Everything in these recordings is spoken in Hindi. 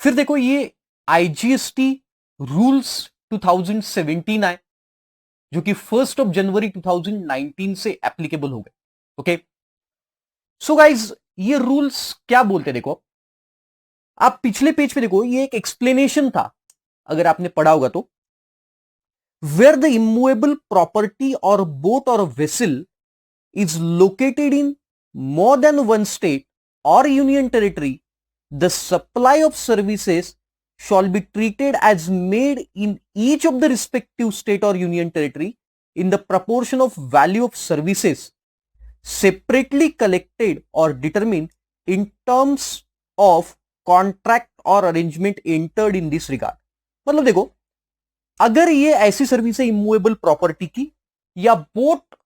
फिर देखो ये आईजीएसटी रूल्स 2017 आए, जो कि 1 जनवरी 2019 से एप्लीकेबल हो गए। ओके, सो गाइज ये रूल्स क्या बोलते हैं, देखो आप पिछले पेज पे देखो, ये एक एक्सप्लेनेशन था, अगर आपने पढ़ा होगा तो, वेयर द इमूवेबल प्रॉपर्टी और बोट और vessel is located in more than one state or union territory, the supply of services shall be treated as made in each of the respective state or union territory in the proportion of value of services separately collected or determined in terms of contract or arrangement entered in this regard। मतलब देखो, अगर ये ऐसी सर्विस है इमूवेबल प्रॉपर्टी की या बोट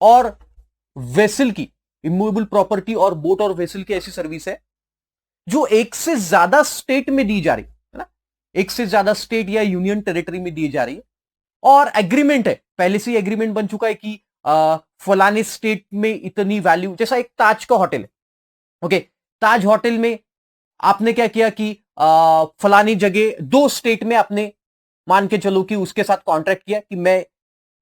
और वेसल की, इमूवेबल प्रॉपर्टी और बोट और वेसल की ऐसी सर्विस है जो एक से ज्यादा स्टेट में दी जा रही है ना, एक से ज्यादा स्टेट या यूनियन टेरिटरी में दी जा रही है, और एग्रीमेंट है, पहले से ही एग्रीमेंट बन चुका है कि फलाने स्टेट में इतनी वैल्यू, जैसा एक ताज का होटल है। ओके, ताज होटल में आपने क्या किया कि फलानी जगह दो स्टेट में आपने मान के चलो कि उसके साथ कॉन्ट्रैक्ट किया कि मैं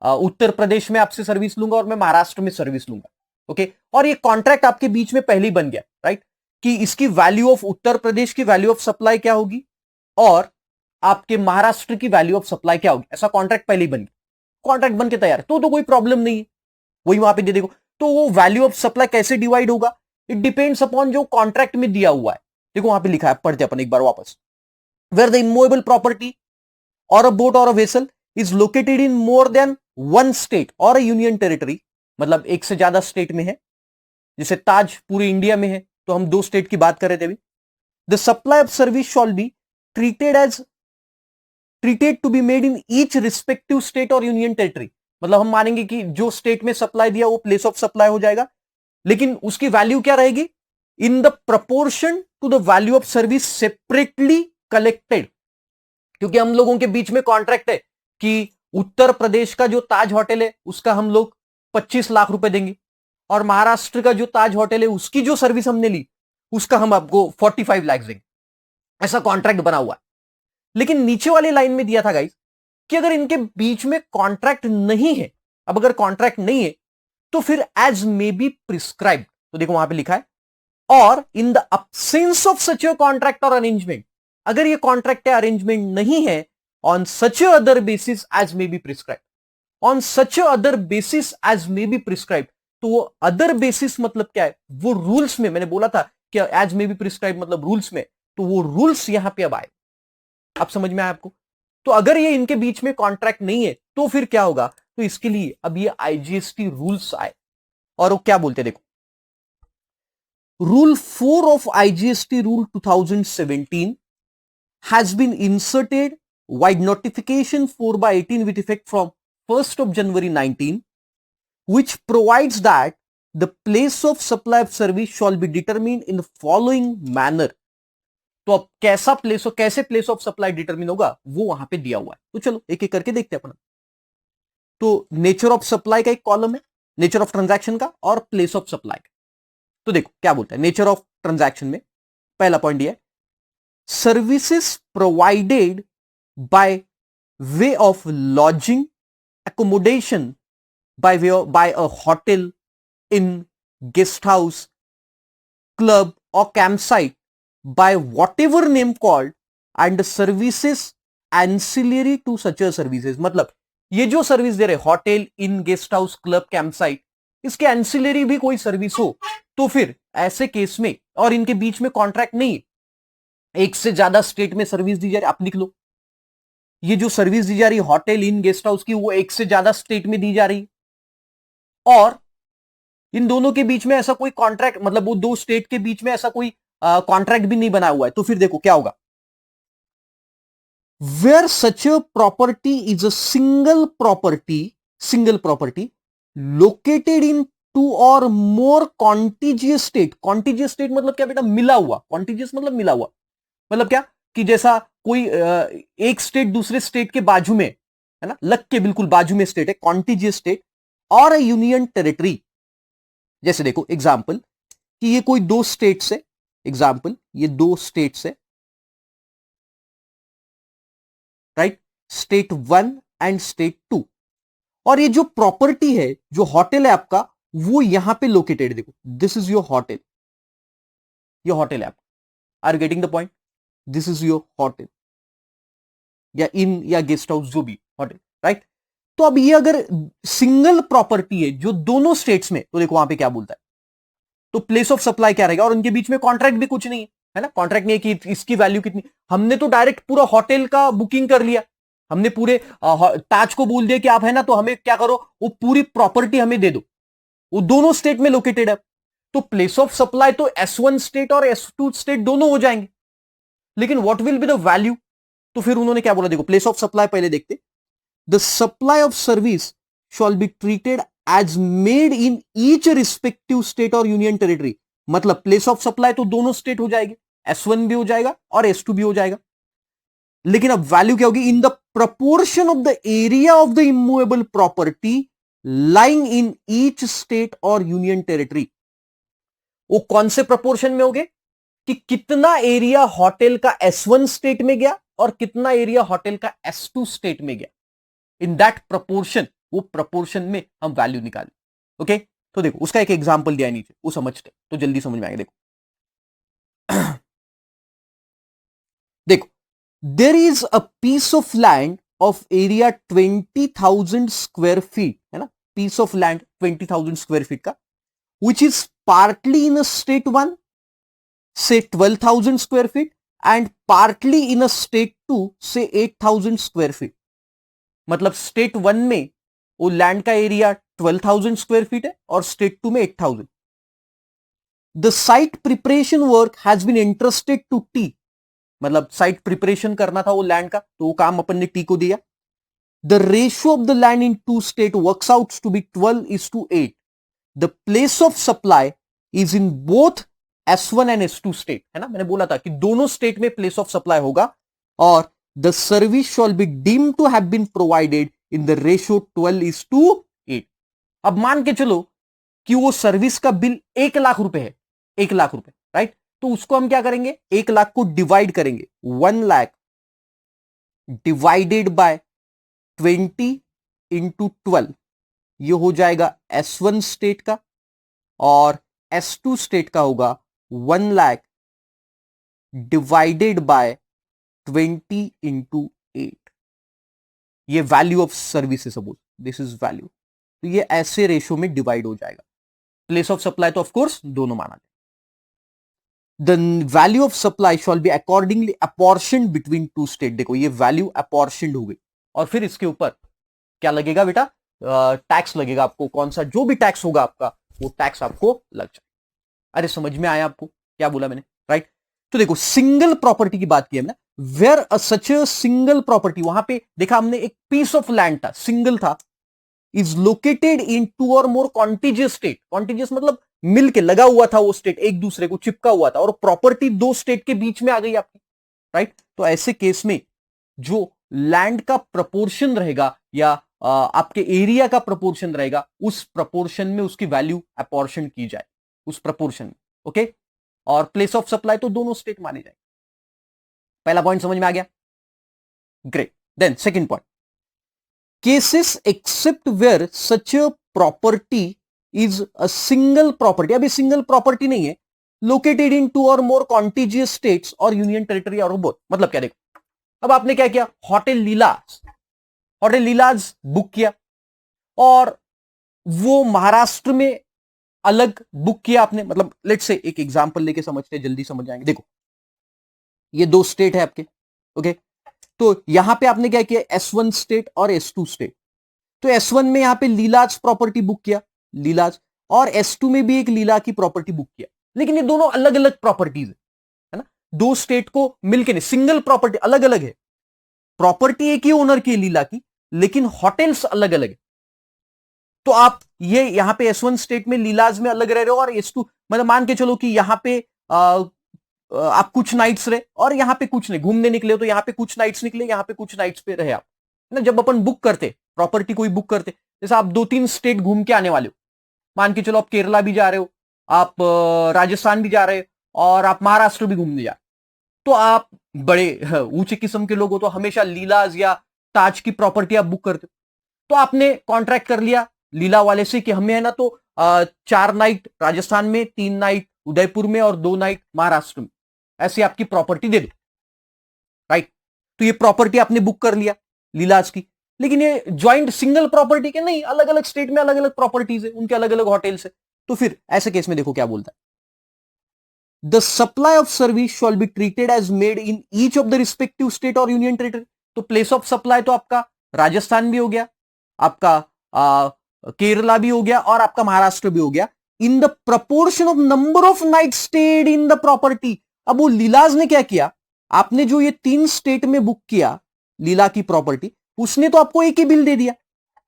उत्तर प्रदेश में आपसे सर्विस लूंगा और मैं महाराष्ट्र में सर्विस लूंगा। ओके, और ये कॉन्ट्रैक्ट आपके बीच में पहले ही बन गया, राइट, कि इसकी वैल्यू ऑफ उत्तर प्रदेश की वैल्यू ऑफ सप्लाई क्या होगी और आपके महाराष्ट्र की वैल्यू ऑफ सप्लाई क्या होगी, ऐसा कॉन्ट्रैक्ट पहले ही बन गया, कॉन्ट्रैक्ट बन के तैयार है, तो कोई प्रॉब्लम नहीं है, वही वहां पे दे देखो। तो वो वैल्यू ऑफ सप्लाई कैसे डिवाइड होगा, इट डिपेंड्स अपॉन जो कॉन्ट्रैक्ट में दिया हुआ है। देखो वहां पे लिखा है, पढ़ते अपन एक बार वापस, where the immovable property or a boat or a vessel is located in more than one state or a union territory, मतलब एक से ज्यादा स्टेट में है, जैसे ताज पूरे इंडिया में है तो हम दो स्टेट की बात कर रहे थे अभी। The supply of service shall be treated to be made in each respective state or union territory, मतलब हम मानेंगे कि जो स्टेट में सप्लाई दिया वो प्लेस ऑफ सप्लाई हो जाएगा, लेकिन उसकी वैल्यू क्या रहेगी, in the proportion to the value of service separately collected, क्योंकि हम लोगों के बीच में कॉन्ट्रैक्ट है कि उत्तर प्रदेश का जो ताज होटल है उसका हम लोग 25 लाख रुपए देंगे, और महाराष्ट्र का जो ताज होटल है उसकी जो सर्विस हमने ली उसका हम आपको 45 लाख देंगे, ऐसा कॉन्ट्रैक्ट बना हुआ है। लेकिन नीचे वाली लाइन में दिया था गाइस कि अगर इनके बीच में कॉन्ट्रैक्ट नहीं है, अब अगर कॉन्ट्रैक्ट नहीं है तो फिर एज मे बी प्रिस्क्राइब्ड, तो देखो वहां पे लिखा है, और in the absence of such a contract or arrangement, अगर ये कॉन्ट्रैक्ट या अरेंजमेंट नहीं है, on such other basis as may be prescribe, on such other basis as may be prescribe, तो वो अदर बेसिस मतलब क्या है, वो रूल्स में, मैंने बोला था कि एज मे बी प्रिस्क्राइब मतलब रूल्स में, तो वो रूल्स यहां पे अब आए, अब समझ में आया आपको। तो अगर ये इनके बीच में कॉन्ट्रैक्ट नहीं है तो फिर क्या होगा, तो इसके लिए अब ये आईजीएसटी रूल्स आए, और वो क्या बोलते देखो, rule 4 of IGST rule 2017 has been inserted wide notification 4/18 with effect from 1st of January 19, which provides that the place of supply of service shall be determined in the following manner। तो अब कैसा प्लेस हो, कैसे प्लेस ऑफ सप्लाई डिटरमिन होगा वो वहां पे दिया हुआ है, तो चलो एक एक करके देखते हैं अपन। तो नेचर ऑफ सप्लाई का एक कॉलम है, नेचर ऑफ ट्रांजैक्शन का और प्लेस ऑफ सप्लाई का। तो देखो क्या बोलता है नेचर ऑफ ट्रांजैक्शन में, पहला पॉइंट दिया है, services provided by way of lodging, accommodation by a hotel, inn, guest house, club or campsite by whatever name called, and services ancillary to such a services, मतलब ये जो सर्विस दे रहे होटल, इन, गेस्ट हाउस, क्लब, कैंपसाइट, इसके एंसिलरी भी कोई सर्विस हो तो फिर ऐसे केस में, और इनके बीच में कॉन्ट्रैक्ट नहीं, एक से ज्यादा स्टेट में सर्विस दी जा रही, आप लिख लो, ये जो सर्विस दी जा रही होटल, इन, गेस्ट हाउस की, वो एक से ज्यादा स्टेट में दी जा रही, और इन दोनों के बीच में ऐसा कोई कॉन्ट्रैक्ट, मतलब वो दो स्टेट के बीच में ऐसा कोई कॉन्ट्रैक्ट भी नहीं बना हुआ है, तो फिर देखो क्या होगा, where such a property is a single property located in two or more contiguous state, contiguous state मतलब क्या बेटा, मिला हुआ, कॉन्टिजियस मतलब मिला हुआ, मतलब क्या कि जैसा कोई एक स्टेट दूसरे स्टेट के बाजू में है ना, लग के बिल्कुल बाजू में स्टेट है, कॉन्टिजियस स्टेट, और अ यूनियन टेरिटरी, जैसे देखो एग्जांपल कि ये कोई दो स्टेट्स है, एग्जांपल ये दो स्टेट्स है, स्टेट 1 एंड स्टेट 2। और ये जो प्रॉपर्टी है, जो होटल है आपका, वो यहां पे लोकेटेड, देखो दिस इज योर होटल, ये होटल है आपका। Are getting the point? This is your hotel या इन या गेस्ट हाउस, जो भी होटल, राइट। तो अब ये अगर सिंगल प्रॉपर्टी है जो दोनों स्टेट्स में, तो देखो वहां पे क्या बोलता है, तो प्लेस ऑफ सप्लाई क्या रहेगा, और उनके बीच में कॉन्ट्रैक्ट भी कुछ नहीं है ना, कॉन्ट्रैक्ट नहीं है कि इसकी वैल्यू कितनी, हमने तो डायरेक्ट पूरा होटल का बुकिंग कर लिया, हमने पूरे ताज को बोल दिया कि आप है ना, तो हमें क्या करो, वो पूरी प्रॉपर्टी हमें दे दो, वो दोनों स्टेट में लोकेटेड है। तो प्लेस ऑफ सप्लाई तो S1 स्टेट और S2 स्टेट दोनों हो जाएंगे, लेकिन what will be the value? तो फिर उन्होंने क्या बोला, देखो प्लेस ऑफ सप्लाई पहले देखते, the supply of service shall be treated as made in each respective state or union territory. मतलब प्लेस ऑफ सप्लाई तो दोनों स्टेट हो जाएगी, S1 भी हो जाएगा और S2 भी हो जाएगा, लेकिन अब वैल्यू क्या होगी, इन the proportion of the area of the immovable property lying in each state or union territory. वो कौन से प्रपोर्शन में होगे, कि कितना एरिया होटल का S1 स्टेट में गया और कितना एरिया होटल का S2 स्टेट में गया, इन दैट प्रपोर्शन, वो प्रपोर्शन में हम वैल्यू निकालें। ओके, तो देखो उसका एक एग्जांपल दिया है नीचे, वो समझते तो जल्दी समझ में आएगा। देखो देखो, there is a piece of land of area 20,000 square feet, है ना, piece of land 20,000 square feet का, which is partly in state 1 से 12,000 square feet and partly in state 2 से 8,000 स्क्वायर फीट। मतलब स्टेट 1 में वो लैंड का एरिया 12,000 स्क्वायर फीट है और स्टेट 2 में 8,000। The site preparation work has been interested to T, मतलब साइट प्रिपरेशन करना था वो लैंड का, तो वो काम अपन ने टी को दिया। The ratio of the land in two state works out to be 12:8। The place of supply is in both S1 and S2 state, है ना, मैंने बोला था कि दोनों स्टेट में प्लेस ऑफ सप्लाई होगा, और the service shall be deemed to have been provided in the ratio 12:8। अब मान के चलो कि वो सर्विस का बिल 1,00,000 है, 1,00,000 रुपए, राइट। तो उसको हम क्या करेंगे, 1,00,000 को डिवाइड करेंगे, 1,00,000 डिवाइडेड बाय 20 इंटू 12, ये हो जाएगा S1 स्टेट का, और S2 स्टेट का होगा 1,00,000 डिवाइडेड बाय 20 इंटू 8। ये वैल्यू ऑफ सर्विस है, सपोज दिस इज वैल्यू, तो ये ऐसे रेशियो में डिवाइड हो जाएगा। प्लेस ऑफ सप्लाई तो ऑफकोर्स दोनों माना जाए। The value of supply shall be accordingly apportioned between two state. देखो ये वैल्यू अपॉर्शनड हो गई, और फिर इसके ऊपर क्या लगेगा बेटा, टैक्स लगेगा आपको, कौन सा, जो भी टैक्स होगा आपका, वो टैक्स आपको लग जाए। अरे समझ में आया आपको क्या बोला मैंने, राइट। तो देखो सिंगल प्रॉपर्टी की बात की हमने, where such a single property, वहां पे देखा हमने एक पीस ऑफ लैंड था, सिंगल था, is located in two or more contiguous state. Contiguous मतलब मिलके लगा हुआ था, वो स्टेट एक दूसरे को चिपका हुआ था, और प्रॉपर्टी दो स्टेट के बीच में आ गई आपकी, राइट। तो ऐसे केस में जो लैंड का प्रपोर्शन रहेगा, या आपके एरिया का प्रपोर्शन रहेगा, उस प्रपोर्शन में उसकी वैल्यू अपॉर्शन की जाए, उस प्रपोर्शन में। ओके, और प्लेस ऑफ सप्लाई तो दोनों स्टेट माने जाए। पहला पॉइंट समझ में आ गया, great. Then second point, cases except where such a property is a single property. अभी सिंगल प्रॉपर्टी नहीं है, located in two or more contiguous states और यूनियन टेरिटरी और बोथ। मतलब क्या, देखो अब आपने क्या किया, hotel Leela's, hotel Leela's book किया, और वो महाराष्ट्र में अलग बुक किया आपने। मतलब लेट्स से एक एग्जांपल लेके समझते हैं, जल्दी समझ जाएंगे। देखो ये दो स्टेट है आपके, ओके। तो यहां पे आपने क्या किया, S1 स्टेट और S2 स्टेट। तो S1 में यहां पे लीलाज प्रॉपर्टी बुक किया, लीलाज, और S2 में भी एक लीला की प्रॉपर्टी बुक किया, लेकिन ये दोनों अलग अलग प्रॉपर्टीज है ना, दो स्टेट को मिलके नहीं, सिंगल प्रॉपर्टी, अलग अलग है, प्रॉपर्टी एक ही ओनर की है लीला की, लेकिन होटल्स अलग अलग है। तो आप ये यहां पे S1 स्टेट में लीलाज में अलग रह रहे हो, और S2 मतलब मान के चलो कि यहां पे आप कुछ नाइट्स रहे, और यहां पे कुछ नहीं, घूमने निकले हो तो यहां पे कुछ नाइट्स निकले, यहां पे कुछ नाइट्स पे रहे आप, ना। जब अपन बुक करते प्रॉपर्टी कोई बुक करते, जैसे आप 2-3 स्टेट घूम के आने वाले हो, मान के चलो आप केरला भी जा रहे हो, आप राजस्थान भी जा रहे हो, और आप महाराष्ट्र भी घूमने जा रहे हो, तो आप बड़े ऊंचे किस्म के लोग हो, तो हमेशा लीलाज या ताज की प्रॉपर्टी आप बुक करते हो, तो आपने कॉन्ट्रैक्ट कर लिया लीला वाले से कि हमें है ना तो 4 नाइट राजस्थान में, 3 नाइट उदयपुर में और 2 नाइट महाराष्ट्र में, ऐसी आपकी प्रॉपर्टी दे दो, राइट। तो ये प्रॉपर्टी आपने बुक कर लिया लीलाज की, लेकिन ये ज्वाइंट सिंगल प्रॉपर्टी के नहीं, अलग अलग स्टेट में अलग अलग प्रॉपर्टीज है, उनके अलग अलग होटल्स है। तो फिर ऐसे केस में देखो क्या बोलता है, the supply of service shall be treated as made in each of the respective state or union territory. तो प्लेस ऑफ सप्लाई तो आपका राजस्थान भी हो गया, आपका केरला भी हो गया और आपका महाराष्ट्र भी हो गया, इन the proportion of number of night stayed in the property. अब वो लीलाज ने क्या किया, आपने जो ये 3 स्टेट में बुक किया लीला की प्रॉपर्टी, उसने तो आपको एक ही बिल दे दिया,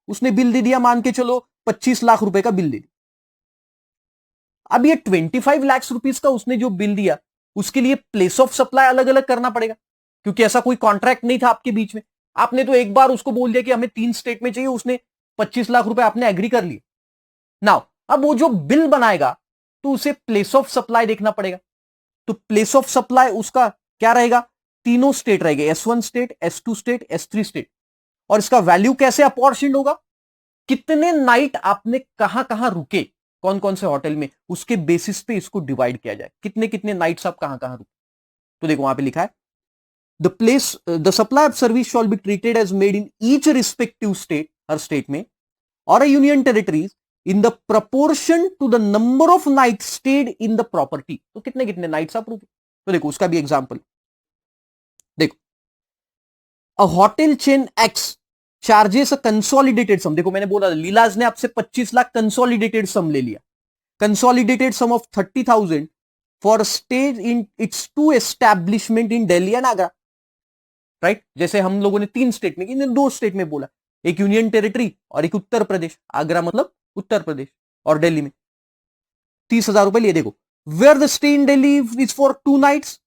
उसने बिल दे दिया मान के चलो 25 लाख रुपए का बिल दे दिया। अब ये 25 लाख रुपीस का उसने जो बिल दिया, उसके लिए प्लेस ऑफ सप्लाई अलग अलग करना पड़ेगा, क्योंकि ऐसा कोई कॉन्ट्रैक्ट नहीं था आपके बीच में। आपने तो एक बार उसको बोल दिया कि हमें 3 स्टेट में चाहिए, उसने 25 लाख रुपए आपने एग्री कर लिए। नाउ अब वो जो बिल बनाएगा तो उसे प्लेस ऑफ सप्लाई देखना पड़ेगा। तो प्लेस ऑफ सप्लाई उसका क्या रहेगा, तीनों स्टेट रहेंगे, S1 state, S2 state, S3 state. और इसका वैल्यू कैसे अपॉर्चन्ड होगा, कितने नाइट आपने कहां कहां रुके, कौन कौन से होटल में, उसके बेसिस पे इसको डिवाइड किया जाए, कितने कितने नाइट्स आप कहां कहां रुके। तो देखो वहां पे लिखा है, the supply of service shall be treated as made in each respective state, हर स्टेट में, और union territories in the proportion to the number of night stayed in the property. तो कितने कितने नाइट्स आप रुके। तो देखो उसका भी एग्जांपल देखो, a hotel chain X charges a consolidated sum. देखो मैंने बोला लीलाज ने आपसे 25 लाख कंसोलिडेटेड सम ले लिया, consolidated sum of 30,000 for stay in its 2 establishment in Delhi and Agra, right. जैसे हम लोगों ने 3 स्टेट में, 2 स्टेट में बोला, एक यूनियन टेरिटरी और एक उत्तर प्रदेश, आगरा मतलब उत्तर प्रदेश, और दिल्ली में 30,000 रुपए लिए। देखो where the stay in Delhi is for 2 nights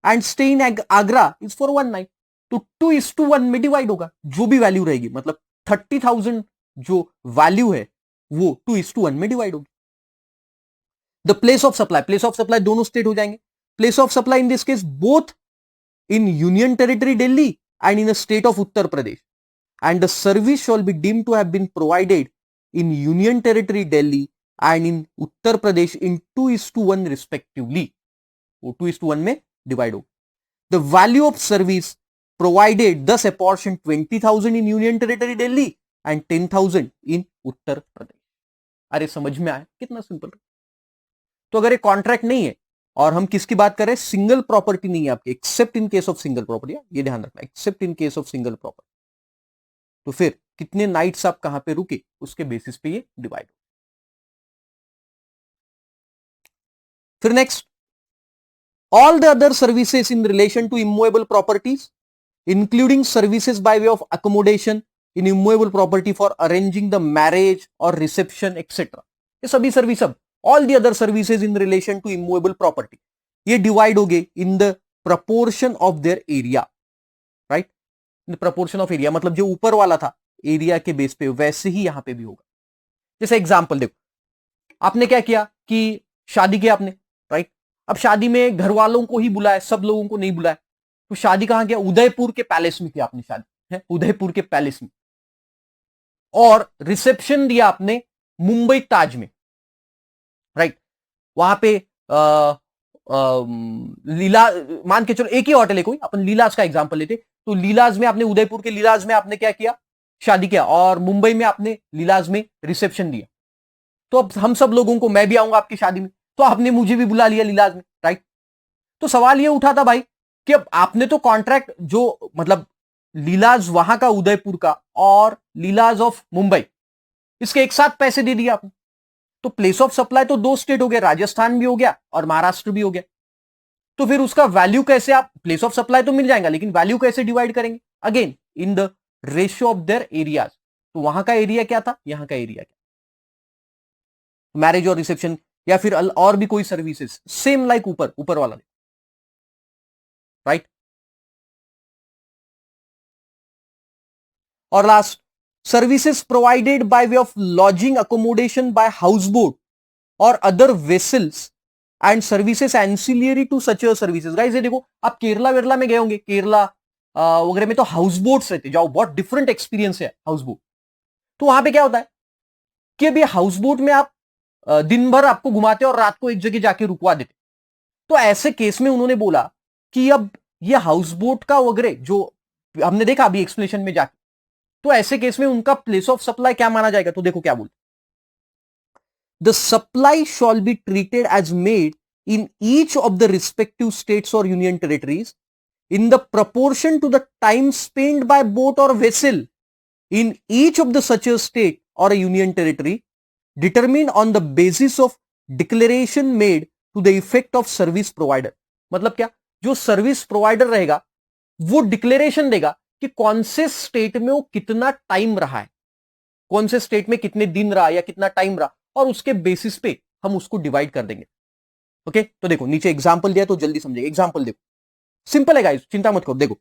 and stay in Agra is for 1 night. तो 2:1 में डिवाइड होगा, जो भी वैल्यू रहेगी, मतलब 30,000 जो वैल्यू है वो 2:1 में डिवाइड होगी। The place of supply, place of supply दोनों स्टेट हो जाएंगे, place of supply in this case both in union territory Delhi and in the state of Uttar Pradesh, and the service shall be deemed to have been provided in Union Territory Delhi and in Uttar Pradesh in 2:1 respectively. वो 2:1 में डिवाइड हो। The value of service provided thus apportioned 20,000 in Union Territory Delhi and 10,000 in Uttar Pradesh. अरे समझ में आया कितना सिंपल। तो अगर ये कॉन्ट्रैक्ट नहीं है और हम किसकी बात कर रहे हैं, सिंगल प्रॉपर्टी नहीं है आपकी, accept in case of single property, ये ध्यान रखना, accept in case of single property, तो फिर कितने नाइट्स आप कहां पे रुके उसके बेसिस पे ये डिवाइड हो। फिर next, all the other services in relation to immovable properties including services by way of accommodation in immovable property for arranging the marriage और रिसेप्शन एक्सेट्रा, ये सभी सर्विस, अब all the other services in relation to immovable property, ये डिवाइड हो गए in the proportion of their area, right. Proportion of area मतलब जो ऊपर वाला था एरिया के बेस पे, वैसे ही यहां पे भी होगा। जैसे एग्जांपल देखो, आपने क्या किया कि शादी किया आपने, राइट। अब शादी में घर वालों को ही बुलाया, सब लोगों को नहीं बुलाया, तो शादी कहां किया, उदयपुर के पैलेस में किया आपने शादी, है उदयपुर के पैलेस में, और रिसेप्शन दिया आपने मुंबई ताज में, राइट। वहां पे लीला, मान के चलो एक ही होटल है कोई, अपन लीलाज का एग्जांपल लेते, तो लीलाज में आपने, उदयपुर के लीलाज में आपने क्या किया, शादी किया, और मुंबई में आपने लीलाज में रिसेप्शन दिया। तो अब हम सब लोगों को, मैं भी आऊंगा आपकी शादी में, तो आपने मुझे भी बुला लिया लीलाज में, राइट। तो सवाल ये उठा था भाई कि अब आपने तो कॉन्ट्रैक्ट जो, मतलब लीलाज वहां का उदयपुर का और लीलाज ऑफ मुंबई, इसके एक साथ पैसे दे दिए आपने, तो प्लेस ऑफ सप्लाई तो 2 स्टेट हो गए, राजस्थान भी हो गया और महाराष्ट्र भी हो गया। तो फिर उसका वैल्यू कैसे, आप प्लेस ऑफ सप्लाई तो मिल जाएगा, लेकिन वैल्यू कैसे डिवाइड करेंगे, again in the ratio of their areas. तो वहां का एरिया क्या था, यहां का एरिया क्या, मैरिज और रिसेप्शन या फिर और भी कोई सर्विसेज, सेम लाइक ऊपर ऊपर वाला, राइट। और last, services provided by way of lodging accommodation by house boat और other vessels and services ancillary to such services. Guys ये देखो, आप केरला वेरला में गए होंगे, केरला वगैरह में तो हाउस बोट्स रहते, जाओ, बहुत डिफरेंट एक्सपीरियंस है हाउस बोट। तो वहां पे क्या होता है कि अभी हाउस बोट में आप दिन भर आपको घुमाते और रात को एक जगह जाके रुकवा देते। तो ऐसे केस में उन्होंने बोला कि अब ये हाउस बोट का वगैरह जो हमने देखा अभी एक्सप्लेनेशन में जाके, तो ऐसे केस में उनका प्लेस ऑफ सप्लाई क्या माना जाएगा। तो देखो क्या बोलते, the supply shall be treated as made in each of the respective states और union territories in the proportion to the time spent by boat or vessel in each of the such a state or a union territory determined on the basis of declaration made to the effect of service provider। मतलब क्या, जो सर्विस प्रोवाइडर रहेगा वो डिक्लेरेशन देगा कि कौन से स्टेट में वो कितना टाइम रहा है, कौन से स्टेट में कितने दिन रहा या कितना टाइम रहा, और उसके बेसिस पे हम उसको डिवाइड कर देंगे। ओके, तो देखो नीचे एग्जांपल दिया तो जल्दी समझिए। एग्जांपल देखो, सिंपल है गाइस, चिंता मत करो। देखो,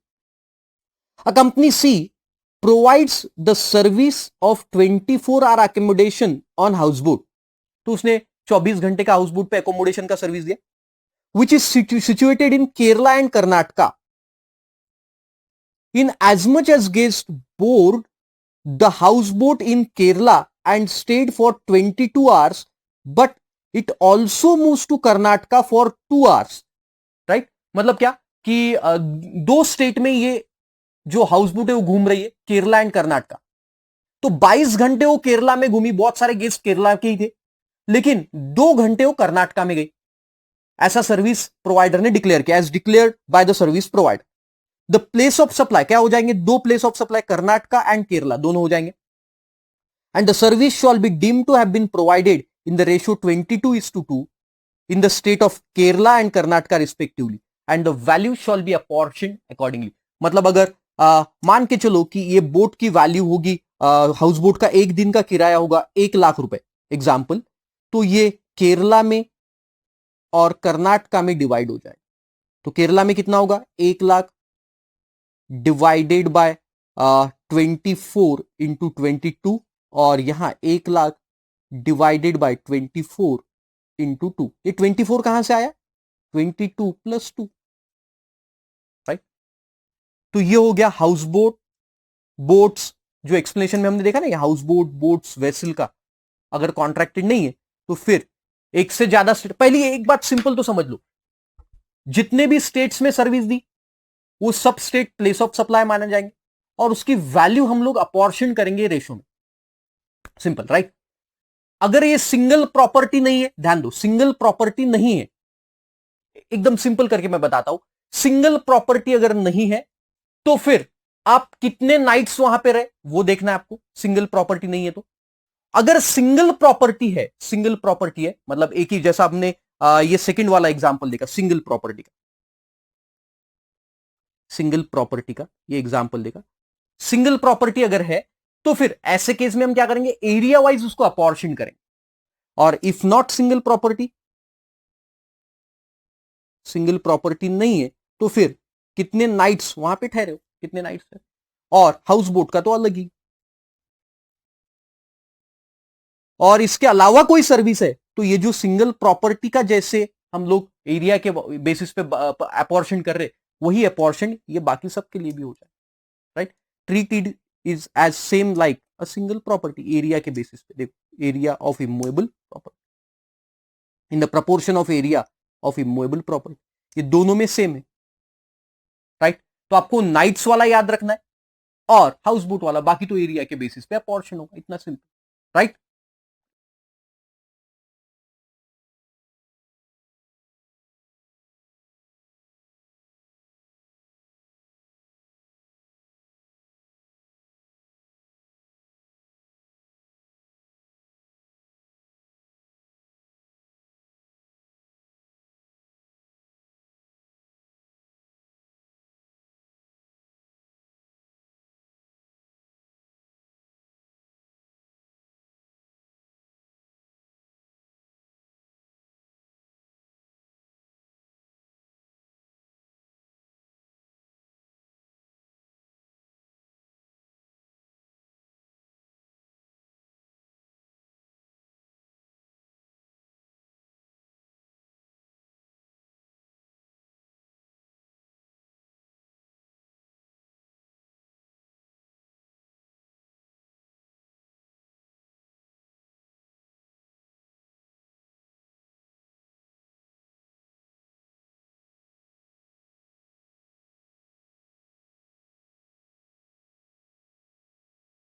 a company C provides the service of 24 hour accommodation on houseboat. तो उसने 24 घंटे का हाउस बोट पे अकोमोडेशन का सर्विस दिया, which is situated in Kerala and Karnataka. In as much as guest board the houseboat in Kerala and stayed for 22 hours, but it also moves to Karnataka for 2 hours. Right, मतलब क्या कि दो स्टेट में ये जो हाउस बोट है वो घूम रही है, केरला एंड कर्नाटका। तो 22 घंटे वो केरला में घूमी, बहुत सारे गेस्ट केरला के ही थे, लेकिन 2 घंटे वो कर्नाटका में गई। ऐसा सर्विस प्रोवाइडर ने डिक्लेयर किया, as declared by the service provider. The place of supply क्या हो जाएंगे, दो place of supply Karnataka and Kerala दोनों हो जाएंगे। And the service shall be deemed to have been provided in the ratio 22:2 in the state of Kerala and Karnataka respectively, and the value shall be apportioned accordingly। मतलब अगर मान के चलो कि ये बोट की वैल्यू होगी, हाउस बोट का एक दिन का किराया होगा 1 लाख रुपए एग्जाम्पल, तो ये केरला में और कर्नाटका में डिवाइड हो जाए। तो केरला में कितना होगा, 1 लाख डिवाइडेड बाय 24 इंटू 22, और यहां 1 लाख डिवाइडेड बाय 24 इंटू 2। ये 24 कहां से आया, 22 + 2, राइट। तो ये हो गया हाउस बोट, बोट्स, जो एक्सप्लेनेशन में हमने देखा ना, ये हाउस बोट, बोट्स, वेसल का अगर कॉन्ट्रैक्टेड नहीं है तो फिर एक से ज्यादा स्टेट। पहले एक बात सिंपल तो समझ लो, जितने भी स्टेट्स में सर्विस दी वो सब स्टेट प्लेस ऑफ सप्लाई माने जाएंगे, और उसकी वैल्यू हम लोग अपॉर्शन करेंगे रेशो में। Simple, right. अगर ये सिंगल प्रॉपर्टी नहीं है, ध्यान दो, सिंगल प्रॉपर्टी नहीं है, एकदम सिंपल करके मैं बताता हूं, सिंगल प्रॉपर्टी अगर नहीं है तो फिर आप कितने नाइट्स वहां पे रहे वो देखना है आपको, सिंगल प्रॉपर्टी नहीं है तो। अगर सिंगल प्रॉपर्टी है, सिंगल प्रॉपर्टी है मतलब एक ही, जैसा आपने ये सेकंड वाला एग्जांपल देखा सिंगल प्रॉपर्टी का, सिंगल प्रॉपर्टी का ये एग्जांपल देखा, सिंगल प्रॉपर्टी अगर है तो फिर ऐसे केस में हम क्या करेंगे, एरिया वाइज उसको अपॉर्शन करेंगे। और if not single property, single property नहीं है तो फिर कितने नाइट्स वहां पे ठहरे हो, कितने नाइट्स है, और हाउस बोट का तो अलग ही। और इसके अलावा कोई सर्विस है तो ये जो सिंगल प्रॉपर्टी का जैसे हम लोग एरिया के बेसिस पे अपॉर्शन कर रहे, वही अपॉर्शन ये बाकी सब के लिए भी हो जाए, right. Treated is as same like a single property, area के बेसिस पे। देखो, area of immovable property in the proportion of area of immovable property, ये दोनों में सेम है, राइट। तो आपको नाइट्स वाला याद रखना है और हाउस बोट वाला, बाकी तो एरिया के बेसिस पे अपॉर्शन होगा, इतना सिंपल, राइट।